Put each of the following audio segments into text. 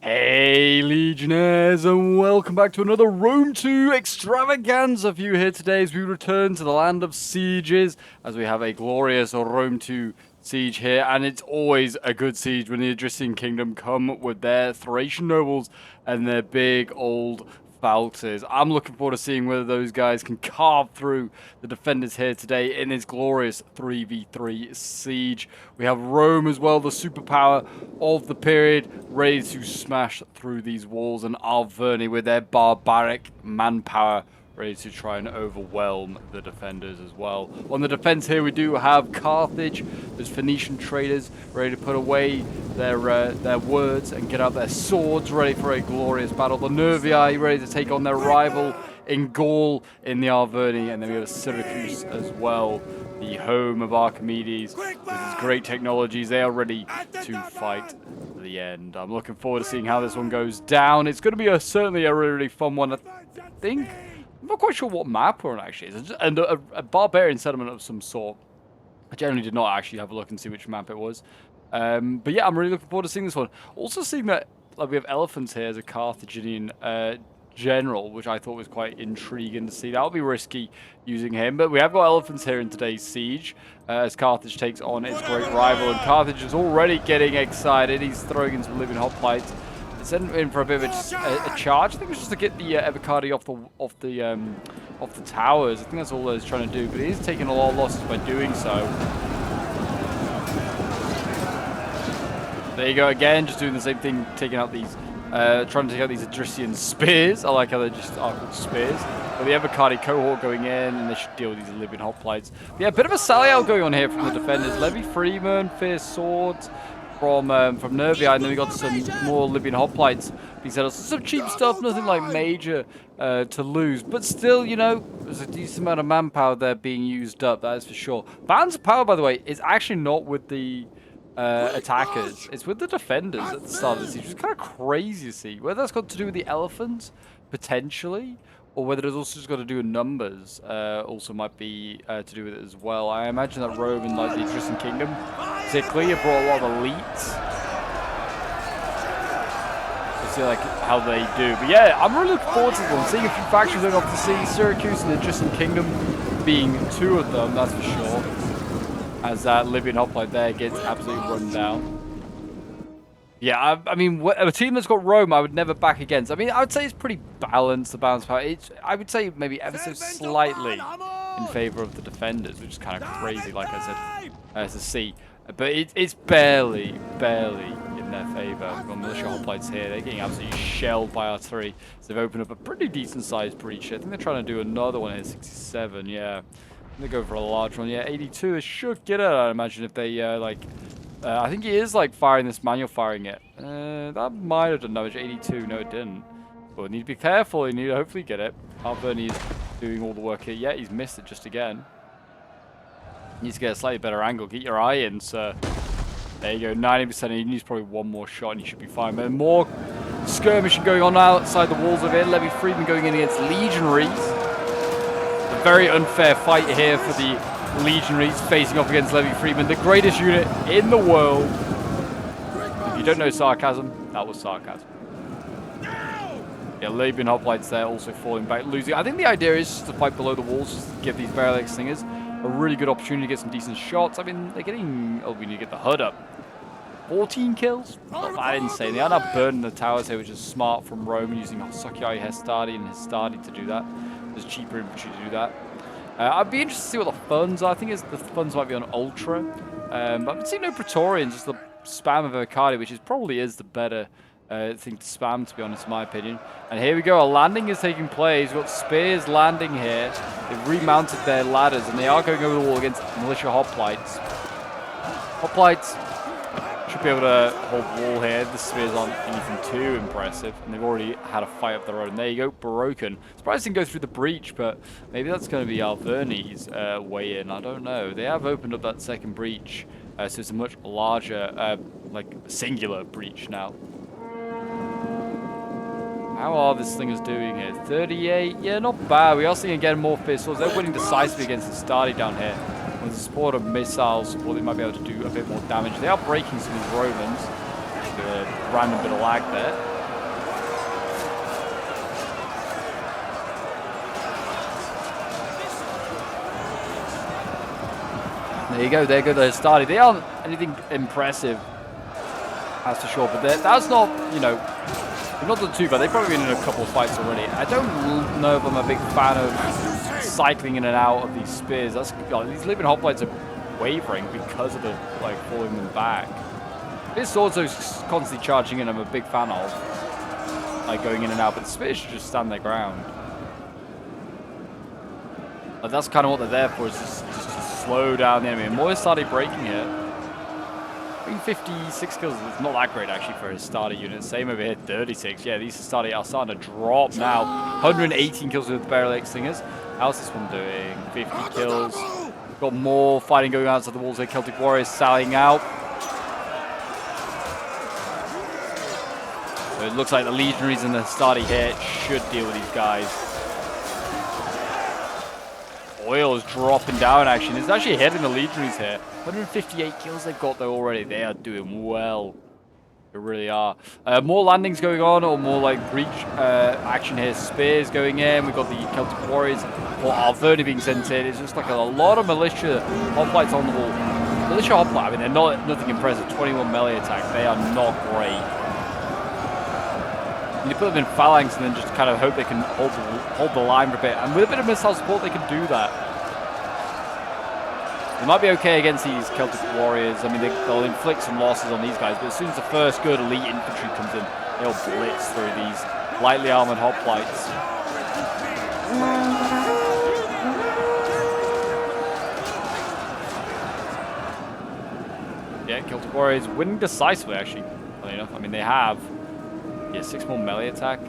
Hey Legionnaires, and welcome back to another Rome 2 extravaganza for you here today as we return to the land of sieges, as we have a glorious Rome 2 siege here, and it's always a good siege when the Thracian kingdom come with their Thracian nobles and their big old falxes. I'm looking forward to seeing whether those guys can carve through the defenders here today in this glorious 3v3 siege. We have Rome as well, the superpower of the period, ready to smash through these walls, and Alverni with their barbaric manpower ready to try and overwhelm the defenders as well. On the defense here, we do have Carthage, those Phoenician traders ready to put away their words and get out their swords, ready for a glorious battle. The Nervii ready to take on their rival in Gaul in the Alverni, and then we have Syracuse as well, the home of Archimedes with his great technologies. They are ready to fight to the end. I'm looking forward to seeing how this one goes down. It's going to be certainly a really fun one, I think. I'm not quite sure what map we're on, actually. It's a barbarian settlement of some sort. I generally did not actually have a look and see which map it was. But yeah, I'm really looking forward to seeing this one. Also seeing that we have elephants here as a Carthaginian general, which I thought was quite intriguing to see. That would be risky using him. But we have got elephants here in today's siege as Carthage takes on its great rival. And Carthage is already getting excited. He's throwing in some living hoplites. Sent in for a bit of a charge. I think it was just to get the Evocati off the towers. I think that's all he's trying to do. But he is taking a lot of losses by doing so. There you go again, just doing the same thing, taking out these, trying to take out these Thracian spears. I like how they just are called spears. But the Evocati cohort going in, and they should deal with these living hoplites. But yeah, a bit of a sally out going on here from the defenders. Levy Freeman, fierce swords from Nervii, and then we got some more Libyan hoplites being set up. Some cheap stuff, nothing like major to lose, but still, you know, there's a decent amount of manpower there being used up, that is for sure. Balance of power, by the way, is actually not with the attackers, it's with the defenders at the start of the siege, which is kind of crazy to see. Whether that's got to do with the elephants, potentially, or whether it's also just got to do with numbers, also might be to do with it as well. I imagine that Rome and like the Thracian kingdom, particularly, have brought a lot of elites. Let's see like how they do. But yeah, I'm really looking forward to this one. Seeing a few factions going off to sea, Syracuse and the Thracian kingdom being two of them, that's for sure. As that Libyan hoplite there gets absolutely run down. Yeah, I mean, a team that's got Rome, I would never back against. I mean, I would say it's pretty balanced, the balance power. I would say maybe ever so slightly in favor of the defenders, which is kind of crazy, like I said, to see. But it's barely in their favor. We've got militia hoplites here. They're getting absolutely shelled by artillery. So they've opened up a pretty decent-sized breach here. I think they're trying to do another one here, 67, yeah. They go for a large one, yeah, 82. They should get it, I imagine, if they, I think he is like firing this manual firing it. That might have done damage. 82. No, it didn't. But need to be careful. You need to hopefully get it. Alverni is doing all the work here. Yeah, he's missed it just again. Needs to get a slightly better angle. Get your eye in, sir. There you go. 90%. He needs probably one more shot, and he should be fine. But more skirmishing going on outside the walls of it. Levy Freeman going in against legionaries. A very unfair fight here for the legionaries facing off against Levy Freeman, the greatest unit in the world. If you don't know sarcasm, that was sarcasm. Yeah, Libyan hoplites there also falling back, losing. I think the idea is just to fight below the walls, just to give these Barrel Slingers a really good opportunity to get some decent shots. I mean, they're getting... Oh, we need to get the HUD up. 14 kills? Not that insane. They are now burning the towers here, which is smart from Rome, using Sochiai Hestadi and Hestadi to do that. There's cheaper infantry to do that. I'd be interested to see what the funds are. I think the funds might be on Ultra. But I've seen no Praetorians, just the spam of Evocati, which probably is the better thing to spam, to be honest, in my opinion. And here we go. A landing is taking place. We've got spears landing here. They've remounted their ladders, and they are going over the wall against militia hoplites. Hoplites should be able to hold wall here. The spears aren't anything too impressive, and they've already had a fight up their own. There you go, broken. Surprised didn't go through the breach, but maybe that's going to be Alverni's way in. I don't know. They have opened up that second breach, so it's a much larger, like, singular breach now. How are the Slingers doing here? 38? Yeah, not bad. We are seeing again more fierce swords. They're winning decisively against the Stadi down here. With the support of missiles, support, they might be able to do a bit more damage. They are breaking some of these Romans. A random bit of lag there. There you go. There go the Astari. They aren't anything impressive, that's for sure. But that's not, you know, they've not done too bad. They've probably been in a couple of fights already. I don't know if I'm a big fan of cycling in and out of these spears. That's these living hoplites are wavering because of the falling them back. This sword's constantly charging in. I'm a big fan of going in and out, but the spears should just stand their ground. That's kind of what they're there for, is just to slow down the enemy. And more started breaking it. I mean, 56 kills is not that great actually for his starter unit. Same over here, 36. Yeah, these are starting to drop now. 118 kills with barrel X slingers. How's this one doing? 50 kills. Got more fighting going on outside the walls here. Celtic Warriors sallying out. So it looks like the legionaries and the Hastati here should deal with these guys. Oil is dropping down, actually. It's actually hitting the legionaries here. 158 kills they've got, though, already. They are doing well. They really are. More landings going on, or more breach action here. Spears going in. We've got the Celtic Warriors. Or Alverni being sent in. It's just a lot of militia hoplites on the wall. Militia hoplite, I mean, they're nothing impressive. 21 melee attack. They are not great. You put them in phalanx and then just kind of hope they can hold the line for a bit. And with a bit of missile support, they can do that. They might be okay against these Celtic Warriors. I mean, they'll inflict some losses on these guys, but as soon as the first good elite infantry comes in, they'll blitz through these lightly armored hoplites. Yeah, Celtic Warriors winning decisively, actually. Funny enough, I mean, they have 6 more melee attack.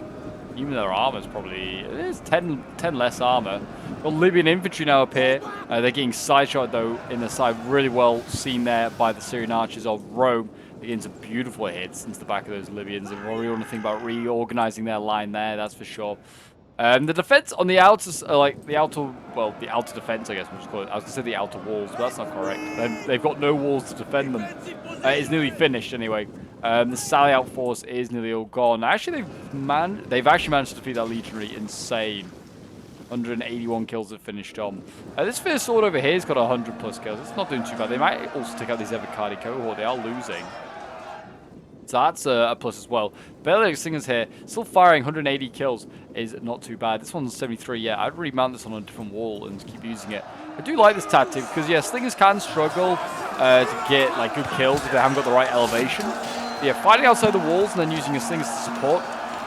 Even their armor's probably... It is 10 less armor. Got Libyan infantry now up here. They're getting side shot, though, in the side. Really well seen there by the Syrian archers of Rome. They're getting some beautiful hits into the back of those Libyans. And we want to think about reorganizing their line there, that's for sure. The defense on the outers, the outer defense, I guess we'll just call it. I was going to say the outer walls, but that's not correct. They've got no walls to defend them. It's nearly finished anyway. The sally out force is nearly all gone. Actually, they've actually managed to defeat that legionary. Insane. 181 kills that finished on. This first sword over here has got 100 plus kills. It's not doing too bad. They might also take out these Evocati cohort. They are losing. So that's a plus as well. Bellic Singers here, still firing 180 kills is not too bad. This one's 73, yeah. I'd remount this on a different wall and keep using it. I do like this tactic because, yeah, Slingers can struggle to get good kills if they haven't got the right elevation. But, yeah, fighting outside the walls and then using your Slingers to support,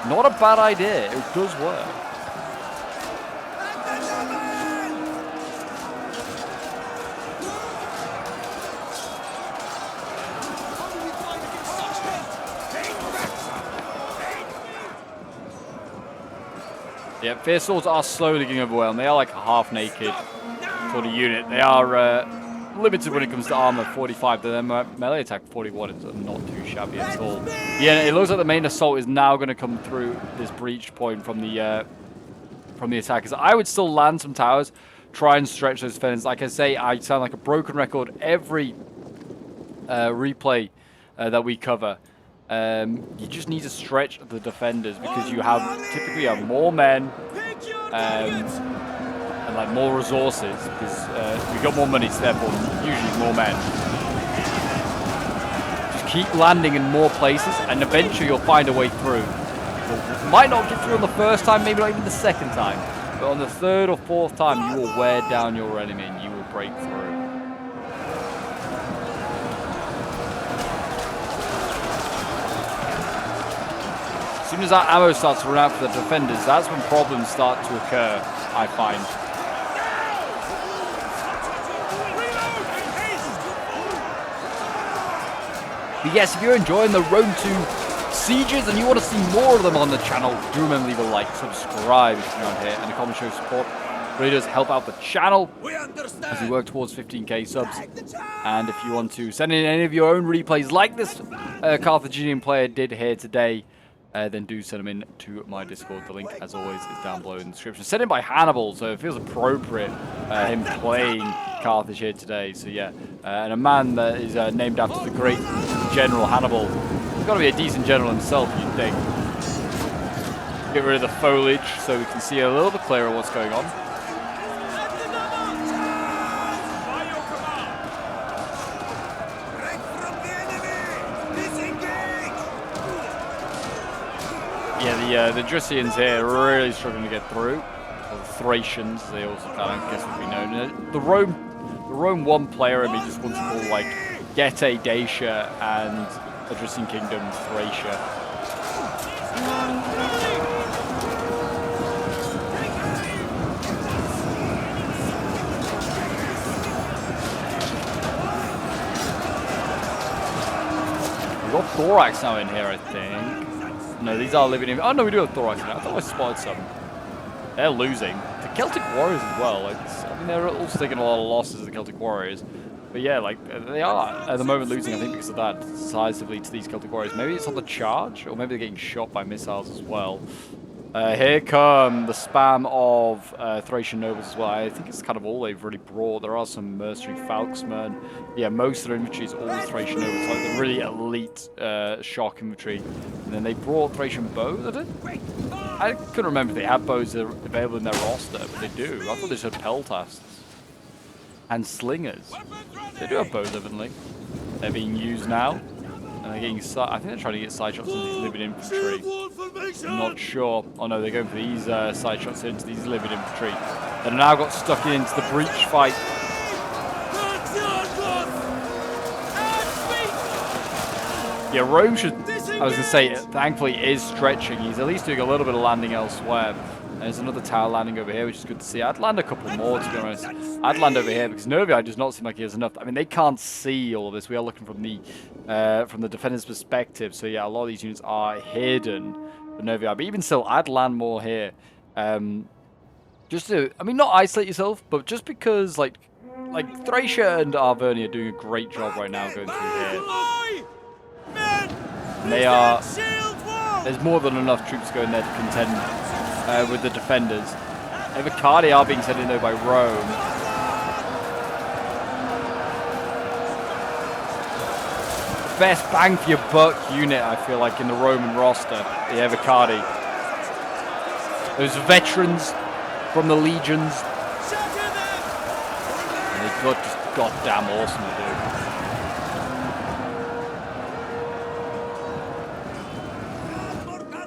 not a bad idea. It does work. Yeah, Fierce Swords are slowly getting overwhelmed. They are like a half-naked sort of unit. They are limited when it comes to armor, 45. Their melee attack, 41. It's not too shabby at all. Yeah, it looks like the main assault is now going to come through this breach point from the attackers. I would still land some towers, try and stretch those defenders. Like I say, I sound like a broken record every replay that we cover. You just need to stretch the defenders because you typically have more men and more resources because we've got more money, so therefore usually more men. Just keep landing in more places and eventually you'll find a way through. You might not get through on the first time, maybe not even the second time, but on the third or fourth time you will wear down your enemy and you will break through. As soon as that ammo starts to run out for the defenders, that's when problems start to occur, I find. But yes, if you're enjoying the Road to Sieges and you want to see more of them on the channel, do remember to leave a like, subscribe if you're around here, and a comment show support. It really does help out the channel as we work towards 15k subs. And if you want to send in any of your own replays like this Carthaginian player did here today, then do send them in to my Discord. The link, as always, is down below in the description. Sent in by Hannibal, so it feels appropriate him playing Carthage here today. So yeah, and a man that is named after the great General Hannibal. He's got to be a decent general himself, you'd think. Get rid of the foliage so we can see a little bit clearer what's going on. Yeah, the Thracians here are really struggling to get through. Or the Thracians, as they also kind of guess would be known. The Rome 1 player in me just wants to call like Getae Dacia and the Thracian Kingdom Thracia. We've got Thorax now in here, I think. No, these are living in. Oh no, we do have Thorax now. I thought I spotted some. They're losing. The Celtic Warriors as well. Like, I mean, they're also taking a lot of losses, the Celtic Warriors. But yeah, like, they are at the moment losing, I think, because of that, decisively to these Celtic Warriors. Maybe it's on the charge, or maybe they're getting shot by missiles as well. Here come the spam of Thracian nobles as well. I think it's kind of all they've really brought. There are some mercenary FALXMEN. Yeah, most of their infantry is all Thracian nobles, like the really elite shock infantry. And then they brought Thracian bows, I did? I couldn't remember if they had bows available in their roster, but they do. I thought they just had peltasts. And slingers. They do have bows, evidently. They're being used now. And they're getting, I think they're trying to get side shots into these living infantry. I'm not sure. Oh no, they're going for these side shots into these living infantry. That have now got stuck into the breach fight. Yeah, Rome should, I was going to say, thankfully is stretching. He's at least doing a little bit of landing elsewhere. There's another tower landing over here, which is good to see. I'd land a couple more, to be honest. I'd land over here because Nervii does not seem like he has enough. I mean, they can't see all of this. We are looking from the defender's perspective. So yeah, a lot of these units are hidden for Nervii. But even still, I'd land more here. Just to, I mean, not isolate yourself, but just because like Thracia and Arverni are doing a great job right now going through here. And they are. There's more than enough troops going there to contend with the defenders. Evocati are being sent in though by Rome. Best bang for your buck unit, I feel like, in the Roman roster, the Evocati. Those veterans from the legions. And they got just goddamn awesome to do.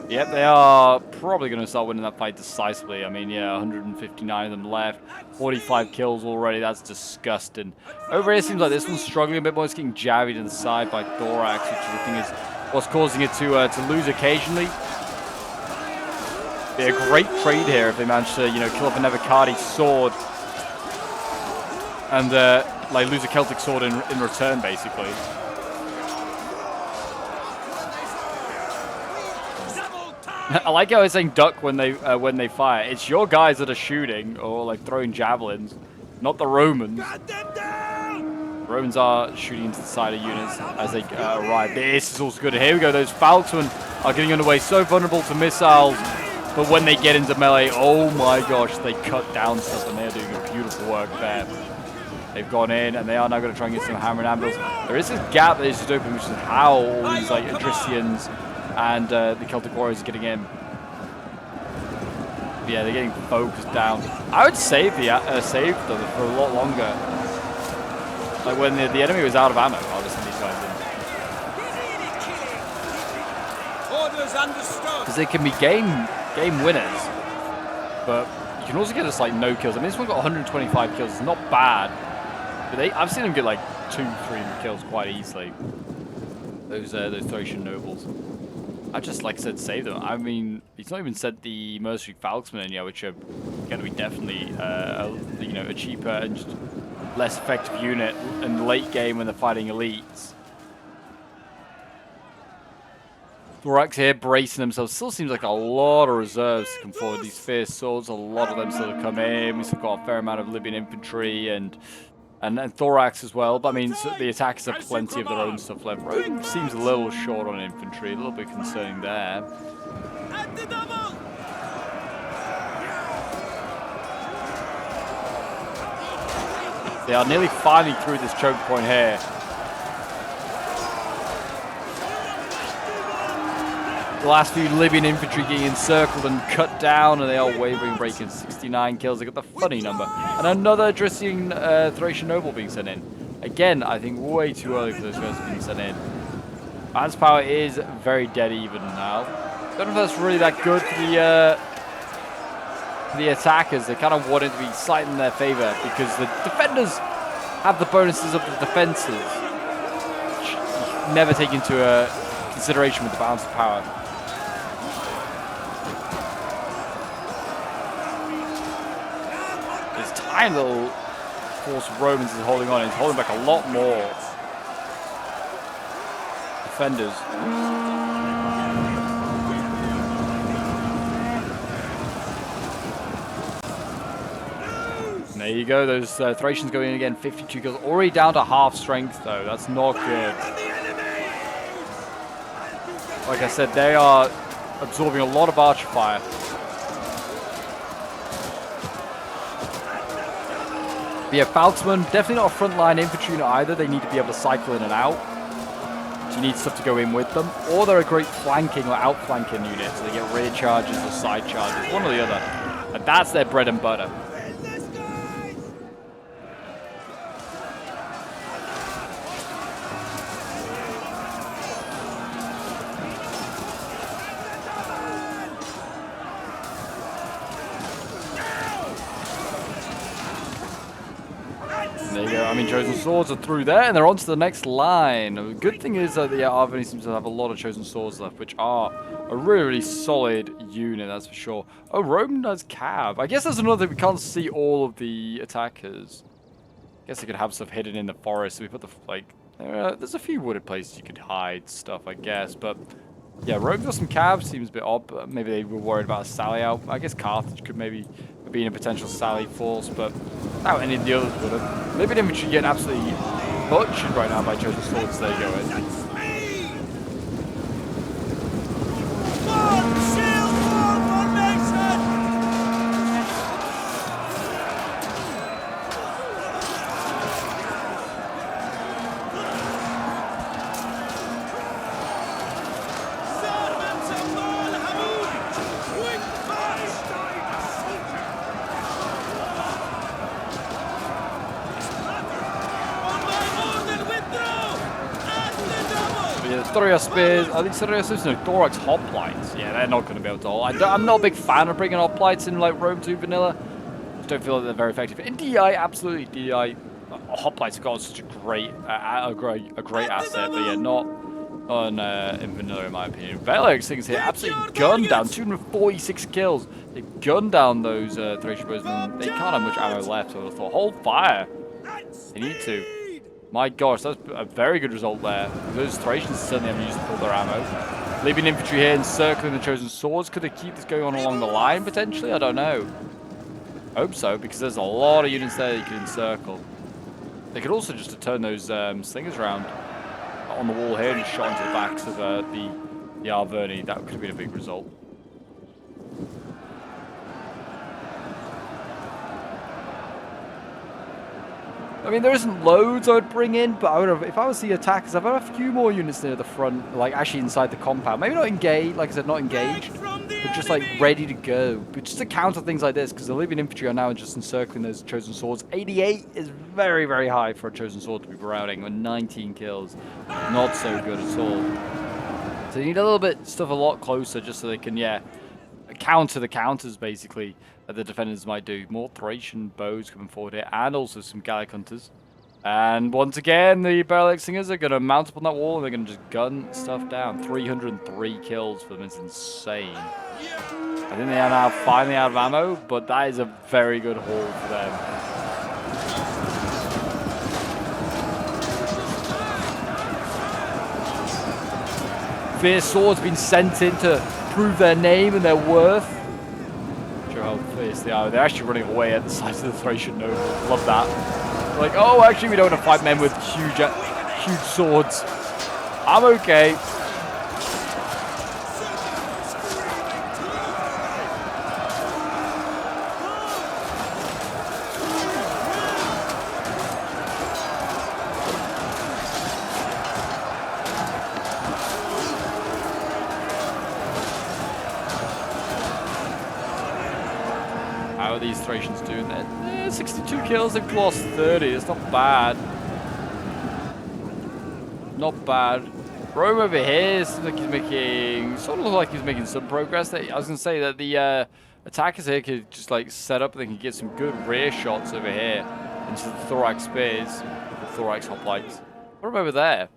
Yep, they are probably going to start winning that fight decisively. I mean, yeah, 159 of them left. 45 kills already. That's disgusting. Over here, it seems like this one's struggling a bit more. It's getting jabbed in the side by Thorax, which I think is what's causing it to lose occasionally. Be a great trade here if they manage to, you know, kill off an Evocati sword and like lose a Celtic sword in return, basically. I like how it's saying duck when they fire. It's your guys that are shooting or like throwing javelins, not the Romans. Romans are shooting into the side of units as they arrive. This is also good. Here we go. Those FALXMEN are getting underway. So vulnerable to missiles, but when they get into melee, oh my gosh, they cut down stuff and they're doing a beautiful work there. They've gone in and they are now going to try and get some hammer and anvils. There is this gap that is just open, which is how all these like Thracians and the Celtic Warriors are getting in. But yeah, they're getting focused down. I would save them for a lot longer. Like when the enemy was out of ammo, I would send these guys in. Orders understood. Because they can be game winners, but you can also get us like no kills. I mean, this one got 125 kills. It's not bad, but I've seen them get like 200-300 kills quite easily. Those Thracian nobles. I just, like I said, save them. I mean, he's not even sent the mercenary FALXMEN in yet, which are going to be definitely, you know, a cheaper and just less effective unit in the late game when they're fighting elites. Thorax here bracing themselves. Still seems like a lot of reserves to come forward. These fierce swords, a lot of them still to come in. We've still got a fair amount of Libyan infantry and Thorax as well, but I mean, so the attackers have plenty of their own stuff left. Rome seems a little short on infantry, a little bit concerning there. They are nearly finally through this choke point here. The last few Libyan infantry getting encircled and cut down, and they are wavering, breaking 69 kills. They got the funny number. And another Thracian noble being sent in. Again, I think way too early for those guys being sent in. Man's power is very dead even now. don't know if that's really that good for the attackers. They kind of want it to be slightly in their favor because the defenders have the bonuses of the defenses, which you never take into consideration with the balance of power. This tiny little force of Romans is holding on. He's holding back a lot more defenders. And there you go, those Thracians going in again, 52 kills. Already down to half strength though, that's not good. Like I said, they are absorbing a lot of archer fire. But yeah, FALXMEN, definitely not a frontline infantry unit either. They need to be able to cycle in and out. So you need stuff to go in with them. Or they're a great flanking or outflanking unit, so they get rear charges or side charges, one or the other. And that's their bread and butter. There you go. I mean, Chosen Swords are through there, and they're on to the next line. The good thing is that the Arvani seems to have a lot of Chosen Swords left, which are a really, really solid unit, that's for sure. Oh, Rome does Cav. I guess there's another thing. We can't see all of the attackers. I guess they could have stuff hidden in the forest. So we put the, like, there's a few wooded places you could hide stuff, I guess. But, yeah, Rome does some Cav. Seems a bit odd, but maybe they were worried about a sally out. I guess Carthage could maybe be in a potential sally force, but not any of the others would have. Maybe the infantry get absolutely butchered right now by Chosen Swords. There you go. Thorios Spears, I think Thorios is no Thorax Hoplites. Yeah, they're not going to be able to hold. I'm not a big fan of bringing Hoplites in like Rome 2 vanilla. Just don't feel like they're very effective. In DI, absolutely DI. Hoplites have got such a great asset, but yeah, not on in vanilla in my opinion. Velox things here absolutely gunned down 246 kills. They gunned down those Thracian bowsmen. They can't have much ammo left, so I thought hold fire. They need to. My gosh, that's a very good result there. Those Thracians certainly haven't used all their ammo. Leaving infantry here encircling the Chosen Swords. Could they keep this going on along the line, potentially? I don't know. Hope so, because there's a lot of units there that you can encircle. They could also just turn those slingers around on the wall here and shot into the backs of the Arverni. That could have been a big result. I mean, there isn't loads I would bring in, but I would have, if I was the attackers, I'd have a few more units near the front, like actually inside the compound. Maybe not engaged, like I said, not engaged, but just like ready to go. But just to counter things like this, because the Libyan infantry are now just encircling those Chosen Swords. 88 is very, very high for a Chosen Sword to be routing with 19 kills. Not so good at all. So you need a little bit stuff a lot closer just so they can, yeah, counter the counters basically that the defenders might do. More Thracian bows coming forward here, and also some Gallic hunters. And once again, the Barrel Singers are going to mount up on that wall and they're going to just gun stuff down. 303 kills for them. It's insane. I think they are now finally out of ammo, but that is a very good haul for them. Fierce Swords been sent in to prove their name and their worth. Show how fierce they are. They're actually running away at the size of the Thracian nobles. Love that. They're like, oh, actually, we don't want to fight men with huge swords. I'm okay. How are these Thracians doing that? 62 kills, they've lost 30. It's not bad. Not bad. Rome over here seems like he's making, sort of look like he's making some progress. I was going to say that the attackers here could just like set up and they can get some good rear shots over here into the thorax spears, the thorax hoplites. What about over there?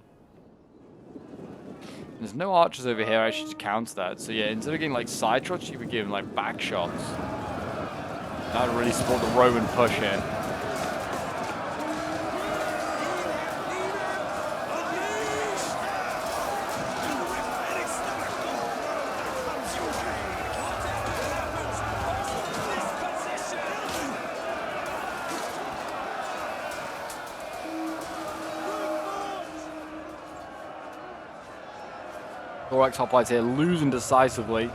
There's no archers over here actually to counter that. So yeah, instead of getting like side shots, you could give them like back shots. That would really support the Roman push here. Thorax hoplites here losing decisively.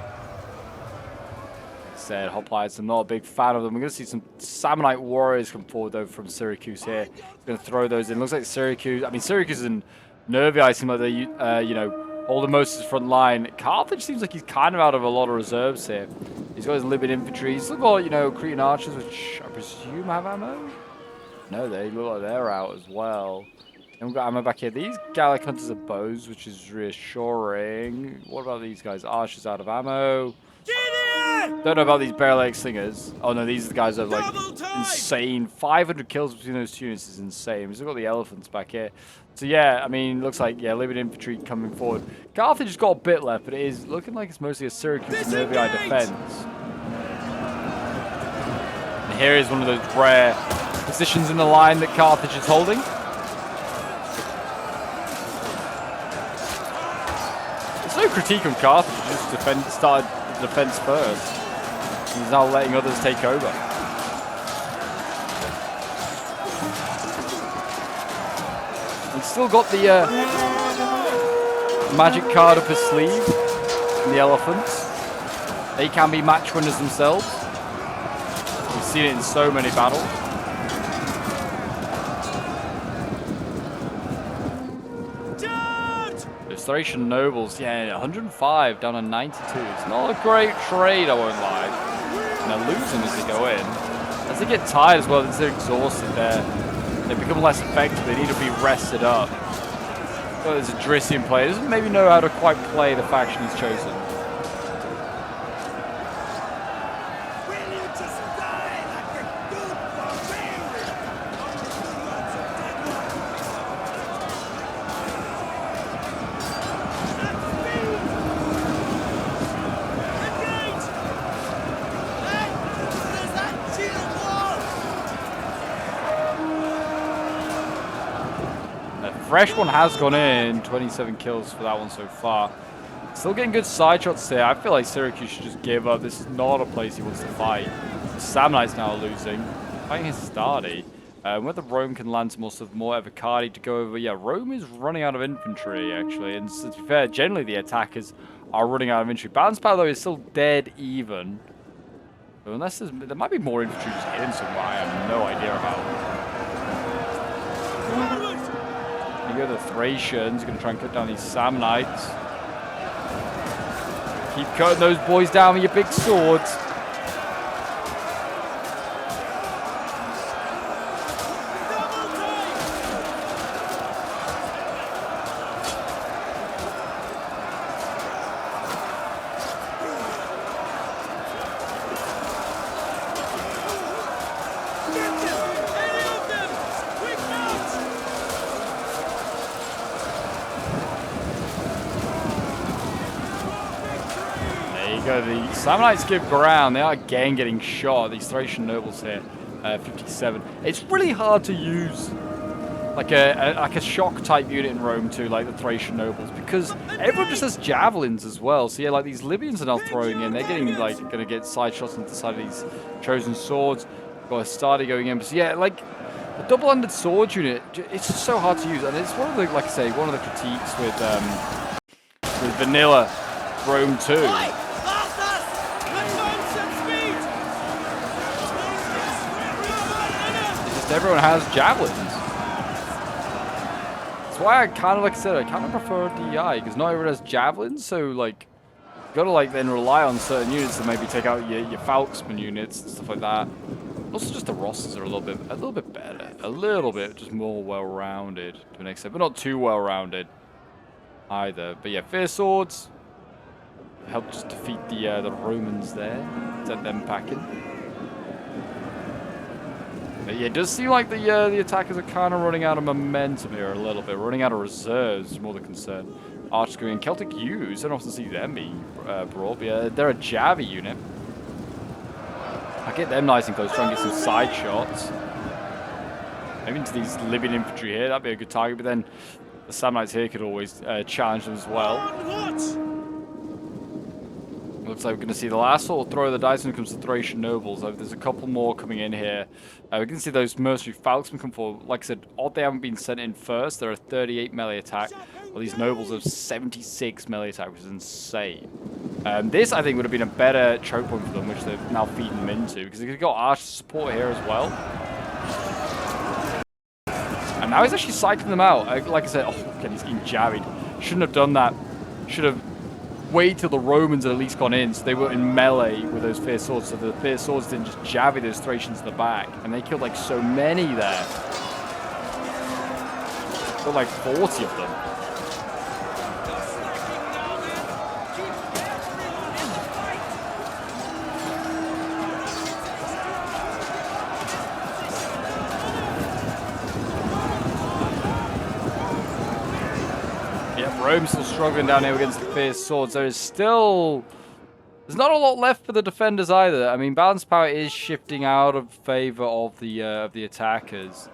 Said hoplites, I'm not a big fan of them. We're going to see some Samnite warriors come forward though from Syracuse here. Going to throw those in. Looks like Syracuse. I mean, Syracuse and Nervii seem like they, you know, hold most of his front line. Carthage seems like he's kind of out of a lot of reserves here. He's got his Libyan infantry. He's still got, you know, Cretan archers, which I presume have ammo. No, they look like they're out as well. And we've got ammo back here. These Gallic hunters are bows, which is reassuring. What about these guys? Archers out of ammo. Don't know about these barrel-leg slingers. Oh no, these are the guys that have like insane 500 kills between those two units is insane. We've got the elephants back here. So yeah, I mean, looks like yeah, Libyan infantry coming forward. Carthage has got a bit left, but it is looking like it's mostly a Syracuse and Nervii defense. And here is one of those rare positions in the line that Carthage is holding. No critique on Carthage, just started the defense first. He's now letting others take over. He's still got the magic card up his sleeve in the elephants. They can be match winners themselves. We've seen it in so many battles. Thracian nobles, yeah, 105 down to 92. It's not a great trade, I won't lie. And they're losing as they go in. As they get tired as well, as they're exhausted, they become less effective. They need to be rested up. So there's a Thracian player. Doesn't maybe know how to quite play the faction he's chosen. Fresh one has gone in, 27 kills for that one so far. Still getting good side shots here. I feel like Syracuse should just give up. This is not a place he wants to fight. The Samnites now are losing. Fighting Hastati. Whether Rome can land some more Evocati to go over. Yeah, Rome is running out of infantry, actually. And to be fair, generally the attackers are running out of infantry. Balance power, though, is still dead even. So unless there might be more infantry just hidden somewhere, I have no idea about. Here are the Thracians, going to try and cut down these Samnites. Keep cutting those boys down with your big swords. The Samnites give ground. They are again getting shot. These Thracian nobles here, 57. It's really hard to use like a shock type unit in Rome too, like the Thracian nobles, because everyone just has javelins as well. So yeah, like these Libyans are now throwing in. They're getting like going to get side shots into the side of these chosen swords. Got a Hastati going in. But so yeah, like the double-handed sword unit, it's just so hard to use, and it's one of the, like I say, one of the critiques with vanilla Rome 2. Everyone has javelins. That's why I kind of, like I said, I kind of prefer DI, because not everyone has javelins, so like you gotta like then rely on certain units to maybe take out your FALXMEN units and stuff like that. Also, just the rosters are a little bit better, a little bit just more well-rounded to an extent, but not too well-rounded. either. But yeah, Fierce Swords helped just defeat the Romans there, sent them packing. But yeah, it does seem like the attackers are kind of running out of momentum here a little bit, running out of reserves is more the concern. Archers going in. Celtic U's, I don't often see them being brought, but yeah, they're a Javi unit. I get them nice and close, try and get some side shots. Maybe into these Libyan infantry here, that'd be a good target, but then the Samnites here could always challenge them as well. Looks like we're going to see the last sort of throw of the dice when it comes to Thracian nobles. There's a couple more coming in here. We can see those mercenary falxmen come forward. Like I said, odd they haven't been sent in first. They're a 38 melee attack. Well, these nobles have 76 melee attack, which is insane. This, I think, would have been a better choke point for them, which they're now feeding them into, because they've got archer support here as well. And now he's actually cycling them out. Like I said, oh, okay, he's getting jabbied. Shouldn't have done that. Should have waited till the Romans had at least gone in, so they were in melee with those Fierce Swords, so the Fierce Swords didn't just jabby those Thracians in the back. And they killed like so many there. Killed like 40 of them. Rome's still struggling down here against the Fierce Swords. There's not a lot left for the defenders either. I mean, balance power is shifting out of favor of the attackers.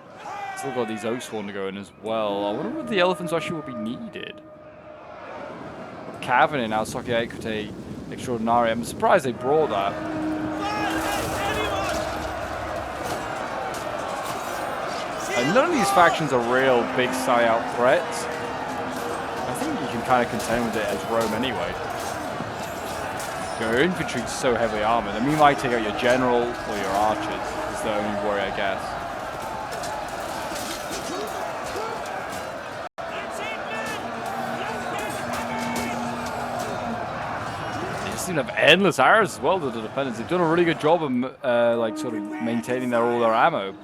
Still got these Oathsworn to go in as well. I wonder if the elephants actually will be needed. Cavan now, Socia Equite Extraordinary. I'm surprised they brought that. And none of these factions are real big side-out threats. I think you can kind of contend with it as Rome anyway. Your infantry is so heavily armored. I mean, you might take out your general or your archers. Is the only worry, I guess. They just seem to have endless arrows as well to the defenders. They've done a really good job of like sort of maintaining all their ammo.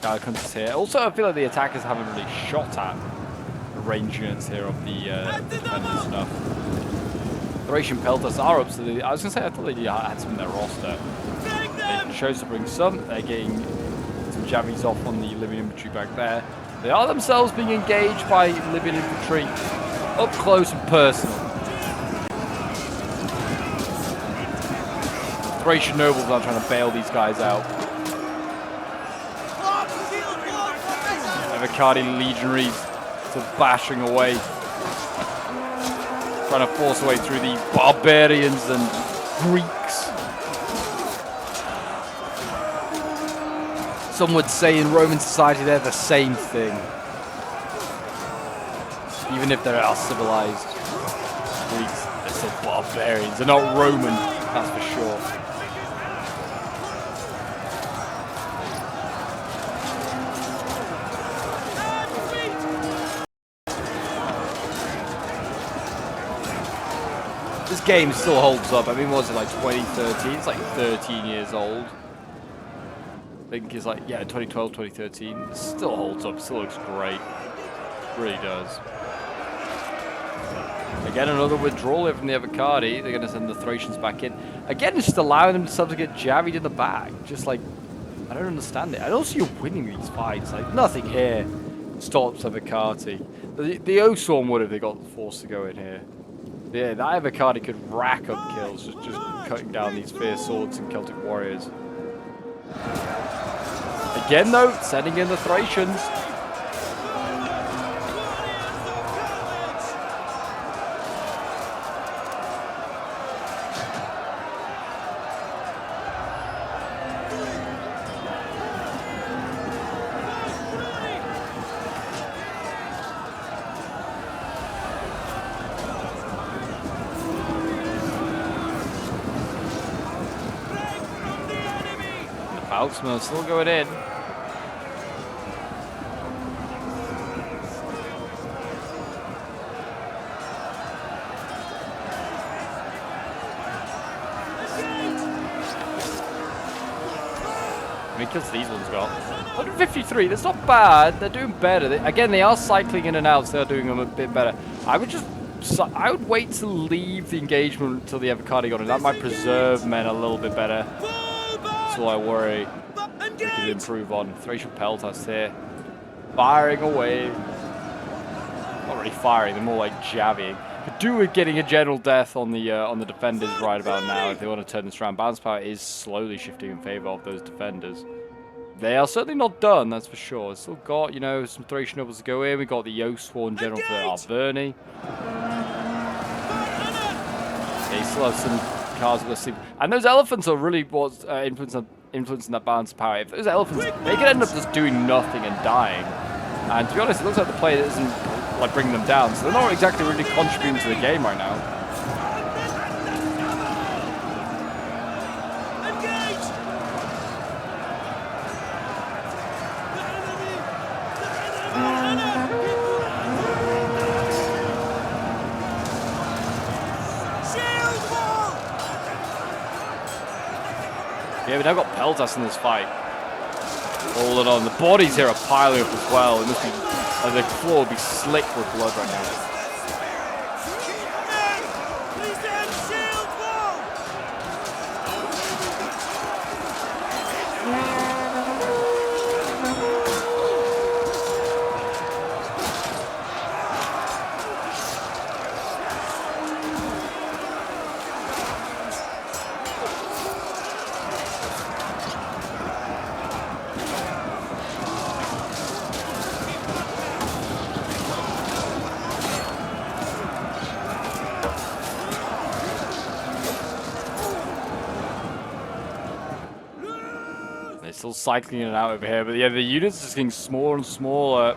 Comes here. Also, I feel like the attackers haven't really shot at range units here of the defender stuff. Thracian pelters are up, so I was going to say I thought they had some in their roster. They chose to bring some. They're getting some jabbies off on the Libyan infantry back there. They are themselves being engaged by Libyan infantry up close and personal. Thracian nobles are trying to bail these guys out. Avocadi legionaries bashing away, trying to force a way through the barbarians and Greeks. Some would say in Roman society they're the same thing, even if they are civilized. Greeks, they're still barbarians. They're not Roman, that's for sure. This game still holds up. I mean, what was it, like 2013? It's like 13 years old. I think it's like, yeah, 2012, 2013. It still holds up. Still looks great. It really does. Again, another withdrawal here from the Avocadi. They're going to send the Thracians back in. Again, it's just allowing themselves to get jabbied in the back. Just like, I don't understand it. And also, you're winning these fights. Like, nothing here stops Avocati. The Oathsworn would if they got forced to go in here. Yeah, that Avocadi could rack up kills, just cutting down these Fierce Swords and Celtic warriors. Again, though, sending in the Thracians. FALXMEN still going in. How many kills these ones got? 153, that's not bad. They're doing better. Again, they are cycling in and out, so they're doing them a bit better. I would wait to leave the engagement until the Carthaginian, and that might preserve men a little bit better. That's all I worry. We could improve on. Thracian peltas here. Firing away. Not really firing, they're more like jabbing. Could do with getting a general death on the defenders right about now if they want to turn this around. Balance power is slowly shifting in favor of those defenders. They are certainly not done, that's for sure. It's still got, you know, some Thracian nobles to go in. We got the Sworn general for Arverni. Yeah, you still have some cars with sleep. And those elephants are really what's influencing that balance of power. If those elephants, they could end up just doing nothing and dying. And to be honest, it looks like the player isn't like bringing them down, so they're not exactly really contributing to the game right now. Yeah, we've now got Peltas in this fight. Holding on. The bodies here are piling up as well. It must be, the floor will be slick with blood right now. Still cycling in and out over here, but yeah, the units are just getting smaller and smaller.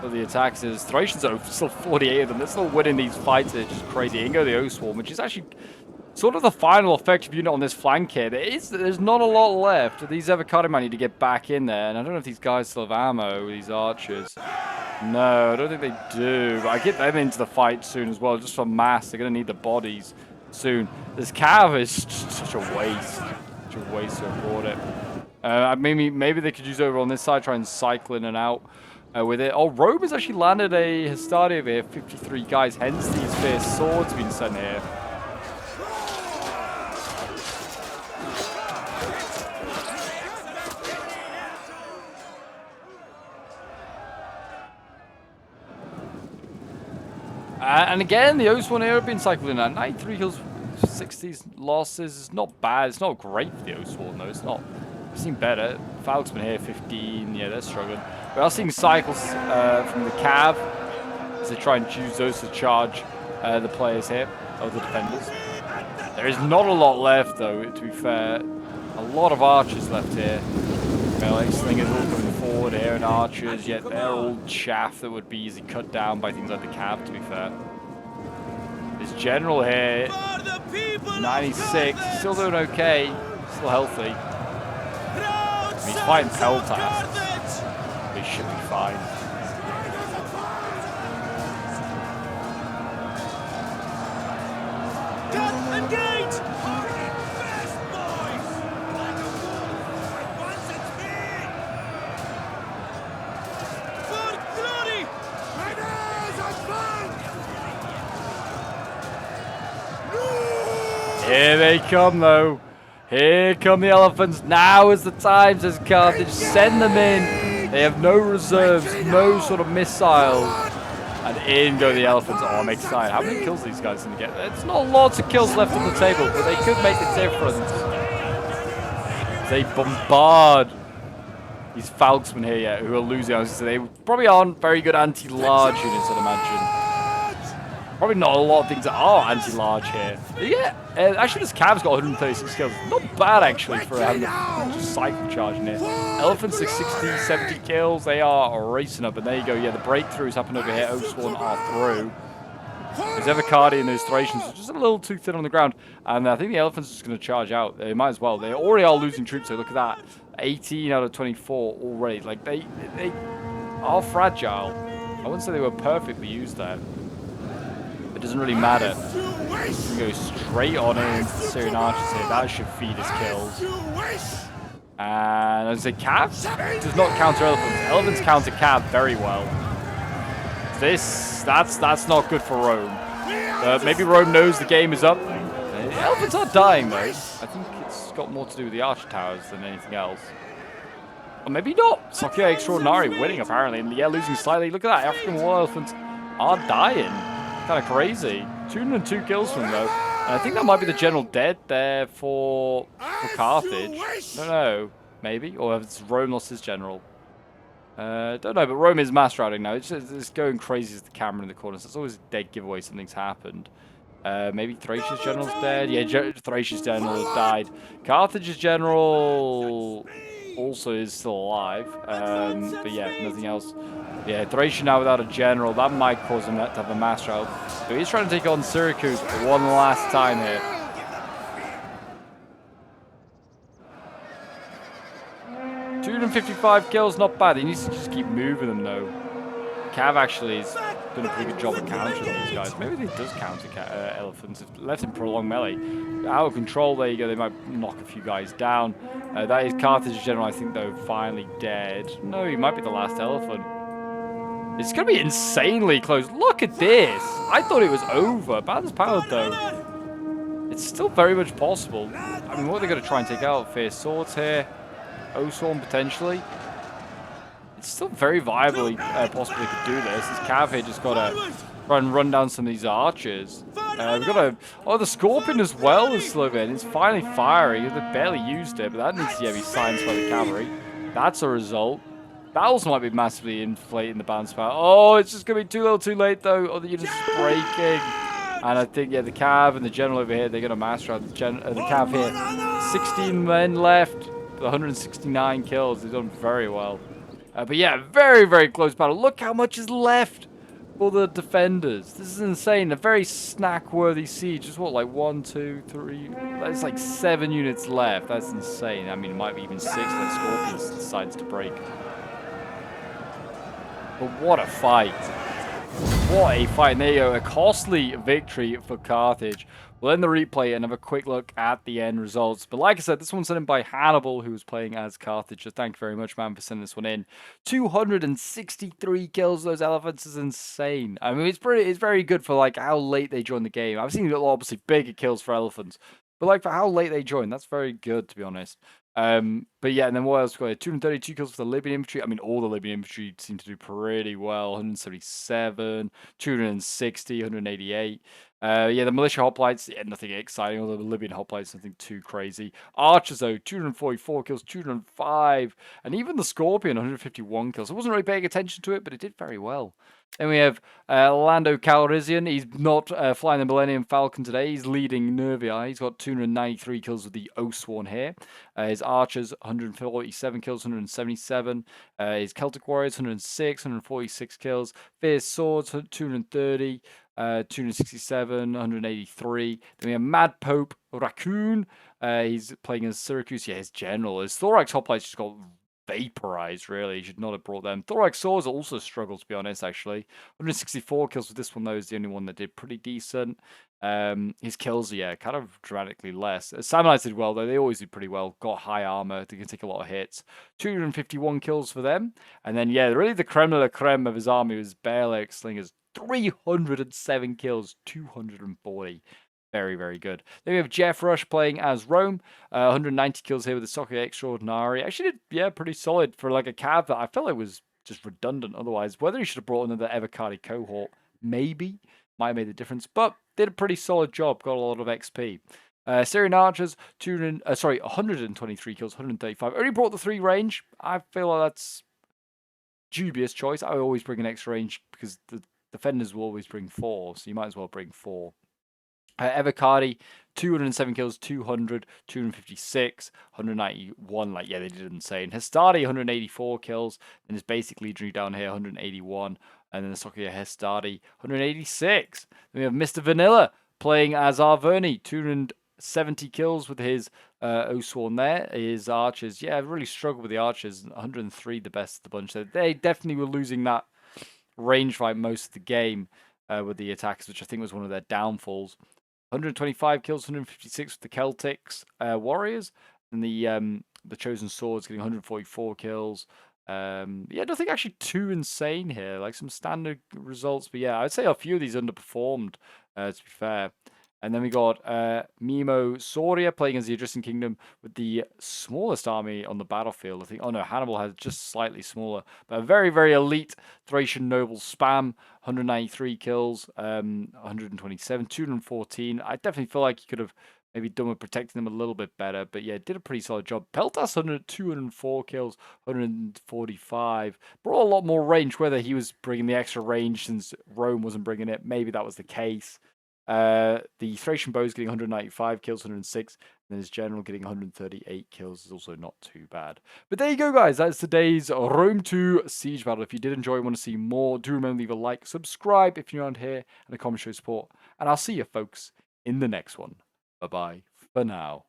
But the attacks is Thracians are still 48 of them. They're still winning these fights. It's just crazy. Ingo the Swarm, which is actually sort of the final effective unit on this flank here. There's not a lot left. These Carthaginian need to get back in there, and I don't know if these guys still have ammo. These archers. No, I don't think they do. But I get them into the fight soon as well, just for mass. They're gonna need the bodies soon. This cav is such a waste. Such a waste to afford it. Maybe they could use over on this side, try and cycle in and out with it. Oh, Rome has actually landed a Hastati over here, 53 guys, hence these fierce swords being sent here. And again, the Oswan here have been cycling out. 93 kills, 60 losses is not bad. It's not great for the Oswan though. It's not. We've seen better. FALXMEN here, 15. Yeah, they're struggling. We are seeing cycles from the Cav as they try and choose those to charge the players here, or the defenders. There is not a lot left, though, to be fair. A lot of archers left here. Melee slingers all coming forward here, and archers, yet they're all chaff that would be easily cut down by things like the Cav, to be fair. This general here, 96, still doing okay, still healthy. He's fighting Peltas. He should be fine. Here they come, though. Here come the elephants. Now is the time, says Carthage. Send them in. They have no reserves, no sort of missiles. And in go the elephants. Oh, I'm excited. How many kills are these guys going to get? There's not lots of kills left on the table, but they could make a difference. They bombard these FALXMEN here, yeah, who are losing. So they probably aren't very good anti-large units, I'd imagine. Probably not a lot of things that are anti-large here. But yeah, actually this Cav's got 136 kills. Not bad, actually, for having a cycle charge in here. Elephants are 60, 70 kills. They are racing up, and there you go. Yeah, the breakthroughs happen over here. Oswan are through. There's Carthaginian and those Thracians are just a little too thin on the ground. And I think the elephants are just going to charge out. They might as well. They already are losing troops, so look at that. 18 out of 24 already. Like, they are fragile. I wouldn't say they were perfectly used there. It doesn't really matter. We go straight on in to the Syrian archers here. That should feed his kills. And as I say, Cav does not counter elephants. Elephants counter Cav very well. This That's not good for Rome. Maybe Rome knows the game is up. The elephants are dying, though. I think it's got more to do with the archer towers than anything else. Or maybe not. Sokia Extraordinary winning, apparently. And yeah, losing slightly. Look at that. African war elephants are dying. Kind of crazy. 202 kills from them, though. And I think that might be the general dead there for Carthage. I don't know. Maybe. Or if it's Rome lost his general. Don't know, but Rome is mass routing now. It's going crazy as the camera in the corner. So it's always a dead giveaway something's happened. Maybe Thracia's general's dead. Yeah, Thracia's general has died. Carthage's general also is still alive. But yeah, nothing else. Yeah, Thracian now without a general. That might cause him to have a mass rout. So he's trying to take on Syracuse one last time here. $255 kills, not bad. He needs to just keep moving them, though. Cav actually has done a pretty good job of countering these guys. Maybe they does counter elephants. If left in prolonged melee. Out of control, there you go. They might knock a few guys down. That is Carthage general, I think, though, finally dead. No, he might be the last elephant. It's going to be insanely close. Look at this. I thought it was over. Balance powered, though. It's still very much possible. I mean, what are they going to try and take out? Fierce swords here. Osworn potentially. It's still very viably possible they could do this. This Cav here just got to try and run down some of these archers. We've got to... Oh, the Scorpion as well is slow in. It's finally firing. They barely used it, but that needs to be silenced by the cavalry. That's a result. Battles might be massively inflating the bounce power. Oh, it's just going to be too little too late, though. Oh, the unit's breaking. And I think, yeah, the Cav and the General over here, they're going to master out the Cav here. 16 men left. 169 kills. They've done very well. But yeah, very, very close battle. Look how much is left for the defenders. This is insane. A very snack-worthy siege. Just what, like 1, 2, 3... That's like 7 units left. That's insane. I mean, it might be even 6 that Scorpius decides to break. But what a fight. What a fight. And there you go. A costly victory for Carthage. We'll end the replay and have a quick look at the end results. But like I said, this one's sent in by Hannibal, who was playing as Carthage. So thank you very much, man, for sending this one in. 263 kills. Those elephants is insane. I mean, it's very good for like how late they joined the game. I've seen obviously bigger kills for elephants, but like for how late they joined, that's very good, to be honest. But yeah, and then what else we got? 232 kills for the Libyan infantry. I mean, all the Libyan infantry seem to do pretty well. 177, 260, 188. Yeah, the militia hoplites, yeah, nothing exciting. Although the Libyan hoplites, nothing too crazy. Archers, though, 244 kills, 205. And even the Scorpion, 151 kills. I wasn't really paying attention to it, but it did very well. Then we have Lando Calrissian. He's not flying the Millennium Falcon today. He's leading Nervii. He's got 293 kills with the Osworn here. His archers, 147 kills, 177. His Celtic warriors, 106, 146 kills. Fierce swords, 230. 267, 183. Then we have Mad Pope Raccoon. He's playing as Syracuse. Yeah, his general. His Thorax hoplites just got vaporized, really. He should not have brought them. Thorax swords also struggled, to be honest, actually. 164 kills with this one, though, is the only one that did pretty decent. His kills, yeah, kind of dramatically less. Samnites did well, though. They always do pretty well. Got high armor. They can take a lot of hits. 251 kills for them. And then, yeah, really the creme de la creme of his army was Baelek Slingers. 307 kills, 240. Very, very good. Then we have Jeff Rush playing as Rome. 190 kills here with the Socket Extraordinary. Actually did, yeah, pretty solid for like a Cav that I felt like was just redundant otherwise. Whether he should have brought another Evocati cohort, maybe. Might have made a difference. But did a pretty solid job. Got a lot of XP. Syrian Archers, 123 kills, 135. Only brought the 3 range. I feel like that's dubious choice. I always bring an extra range because the defenders will always bring 4, so you might as well bring 4. Evocati, 207 kills, 200, 256, 191. Like, yeah, they did insane. Hastati, 184 kills, and his basic legionary down here, 181. And then the Sokia Hastati, 186. Then we have Mr. Vanilla playing as Arverni, 270 kills with his Osworn there. His archers, yeah, really struggled with the archers. 103, the best of the bunch. So they definitely were losing that range fight most of the game with the attackers, which I think was one of their downfalls. 125 kills, 156 with the Celtics warriors, and the Chosen Swords getting 144 kills. Yeah, nothing actually too insane here. Like some standard results, but yeah, I'd say a few of these underperformed. To be fair. And then we got Mimo Soria playing as the Etruscan Kingdom with the smallest army on the battlefield. I think. Oh no, Hannibal has just slightly smaller, but a very, very elite Thracian noble spam. 193 kills, 127, 214. I definitely feel like he could have maybe done with protecting them a little bit better. But yeah, did a pretty solid job. Peltas 204 kills, 145. Brought a lot more range, whether he was bringing the extra range since Rome wasn't bringing it. Maybe that was the case. The Thracian bow is getting 195 kills, 106, and then his general getting 138 kills is also not too bad. But there you go, guys. That's today's Rome 2 Siege Battle. If you did enjoy and want to see more, do remember to leave a like, subscribe if you're around here, and a comment show support. And I'll see you, folks, in the next one. Bye-bye for now.